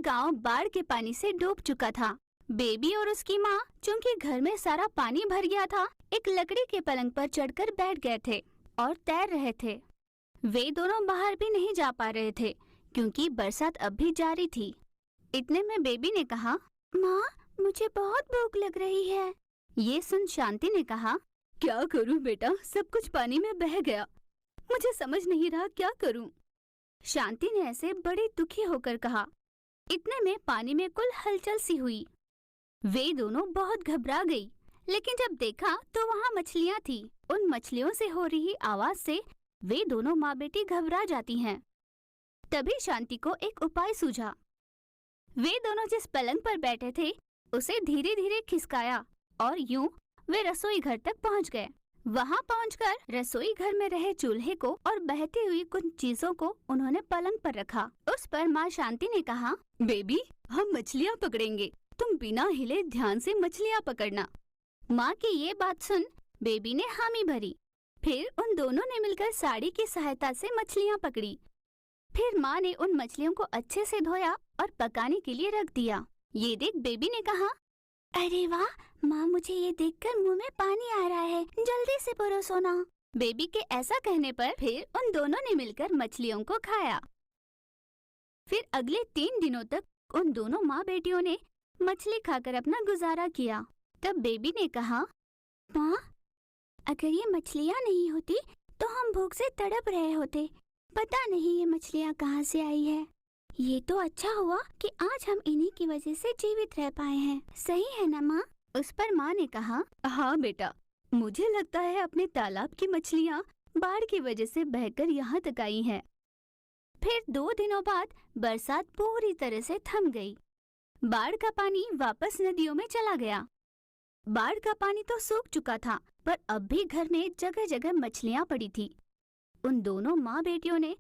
गांव बाढ़ के पानी से डूब चुका था। बेबी और उसकी माँ, चूंकि घर में सारा पानी भर गया था, एक लकड़ी के पलंग पर चढ़कर बैठ गए थे और तैर रहे थे। वे दोनों बाहर भी नहीं जा पा रहे थे क्योंकि बरसात अब भी जारी थी। इतने में बेबी ने कहा, माँ, मुझे बहुत भूख लग रही है। ये सुन शांति ने कहा, क्या करूं बेटा, सब कुछ पानी में बह गया। मुझे समझ नहीं रहा क्या करूं। शांति ने ऐसे बड़े दुखी होकर कहा। इतने में पानी में कुल हलचल सी हुई। वे दोनों बहुत घबरा गई, लेकिन जब देखा तो वहाँ मछलियाँ थी। उन मछलियों से हो रही आवाज से वे दोनों माँ बेटी घबरा जाती हैं। तभी शांति को एक उपाय सूझा। वे दोनों जिस पलंग पर बैठे थे उसे धीरे धीरे खिसकाया और यूं वे रसोई घर तक पहुंच गए। वहां पहुंचकर रसोई घर में रहे चूल्हे को और बहती हुई कुछ चीजों को उन्होंने पलंग पर रखा। उस पर माँ शांति ने कहा, बेबी, हम मछलियाँ पकड़ेंगे, तुम बिना हिले ध्यान से मछलियाँ पकड़ना। माँ की ये बात सुन बेबी ने हामी भरी। फिर उन दोनों ने मिलकर साड़ी की सहायता से मछलियाँ पकड़ी। फिर माँ ने उन मछलियों को अच्छे से धोया और पकाने के लिए रख दिया। ये देख बेबी ने कहा, अरे वाह माँ, मुझे ये देखकर मुंह में पानी आ रहा है, जल्दी से परोसो ना। बेबी के ऐसा कहने पर फिर उन दोनों ने मिलकर मछलियों को खाया। फिर अगले 3 दिनों तक उन दोनों माँ बेटियों ने मछली खाकर अपना गुजारा किया। तब बेबी ने कहा, माँ, अगर ये मछलियाँ नहीं होती तो हम भूख से तड़प रहे होते। पता नहीं ये मछलियाँ कहाँ से आई है। ये तो अच्छा हुआ कि आज हम इन्हीं की वजह से जीवित रह पाए हैं। सही है ना माँ? उस पर माँ ने कहा, हाँ बेटा, मुझे लगता है अपने तालाब की मछलियाँ बाढ़ की वजह से बहकर यहाँ तक आई हैं। फिर 2 दिनों बाद बरसात पूरी तरह से थम गई। बाढ़ का पानी वापस नदियों में चला गया। बाढ़ का पानी तो सूख चुका था, पर अब भी घर में जगह जगह मछलियाँ पड़ी थी। उन दोनों माँ बेटियों ने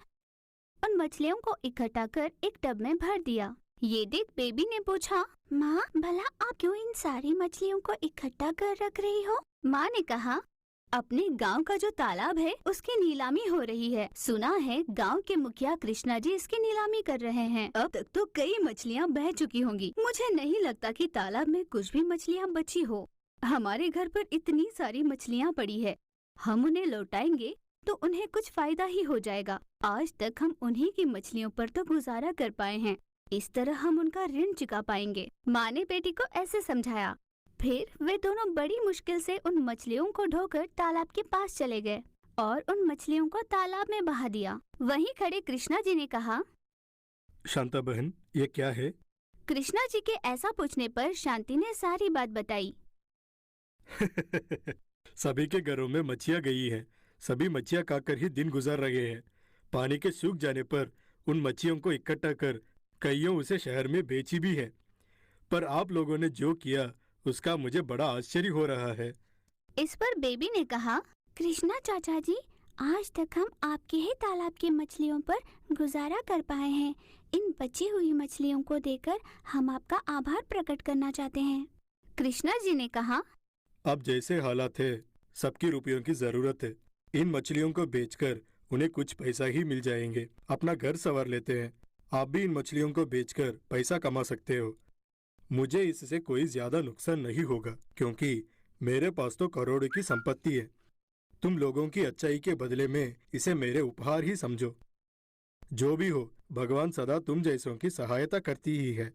उन मछलियों को इकट्ठा कर एक टब में भर दिया। ये देख बेबी ने पूछा, माँ, भला आप क्यों इन सारी मछलियों को इकट्ठा कर रख रही हो? माँ ने कहा, अपने गांव का जो तालाब है उसकी नीलामी हो रही है। सुना है गांव के मुखिया कृष्णा जी इसकी नीलामी कर रहे हैं। अब तक तो कई मछलियाँ बह चुकी होंगी। मुझे नहीं लगता कि तालाब में कुछ भी मछलियाँ बची हो। हमारे घर पर इतनी सारी मछलियाँ पड़ी है, हम उन्हें लौटाएंगे तो उन्हें कुछ फायदा ही हो जाएगा। आज तक हम उन्हीं की मछलियों पर तो गुजारा कर पाए हैं, इस तरह हम उनका ऋण चुका पाएंगे। माँ ने बेटी को ऐसे समझाया। फिर वे दोनों बड़ी मुश्किल से उन मछलियों को ढोकर तालाब के पास चले गए और उन मछलियों को तालाब में बहा दिया। वहीं खड़े कृष्णा जी ने कहा, शांता बहन, ये क्या है? कृष्णा जी के ऐसा पूछने पर शांति ने सारी बात बताई। सभी के घरों में मच्छियाँ गई है। सभी मच्छियाँ खाकर ही दिन गुजार रहे हैं। पानी के सूख जाने पर उन मच्छियों को इकट्ठा कर कईयों उसे शहर में बेची भी है। पर आप लोगों ने जो किया उसका मुझे बड़ा आश्चर्य हो रहा है। इस पर बेबी ने कहा, कृष्णा चाचा जी, आज तक हम आपके ही तालाब की मछलियों पर गुजारा कर पाए हैं। इन बची हुई मछलियों को देकर हम आपका आभार प्रकट करना चाहते हैं। कृष्णा जी ने कहा, अब जैसे हालात है, सबकी रुपयों की जरूरत है। इन मछलियों को बेचकर उन्हें कुछ पैसा ही मिल जाएंगे। अपना घर संवार लेते हैं। आप भी इन मछलियों को बेचकर पैसा कमा सकते हो। मुझे इससे कोई ज्यादा नुकसान नहीं होगा, क्योंकि मेरे पास तो करोड़ों की संपत्ति है। तुम लोगों की अच्छाई के बदले में इसे मेरे उपहार ही समझो। जो भी हो, भगवान सदा तुम जैसों की सहायता करती ही है।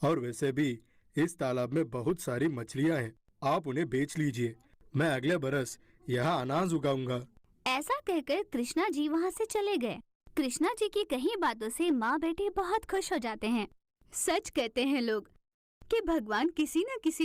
और वैसे भी इस तालाब में बहुत सारी मछलियां हैं, आप उन्हें बेच लीजिए। मैं अगले बरस यहाँ अनाज उगाऊंगा। ऐसा कहकर कृष्णा जी वहाँ से चले गए। कृष्णा जी की कही बातों से माँ बेटे बहुत खुश हो जाते हैं। सच कहते हैं लोग कि भगवान किसी न किसी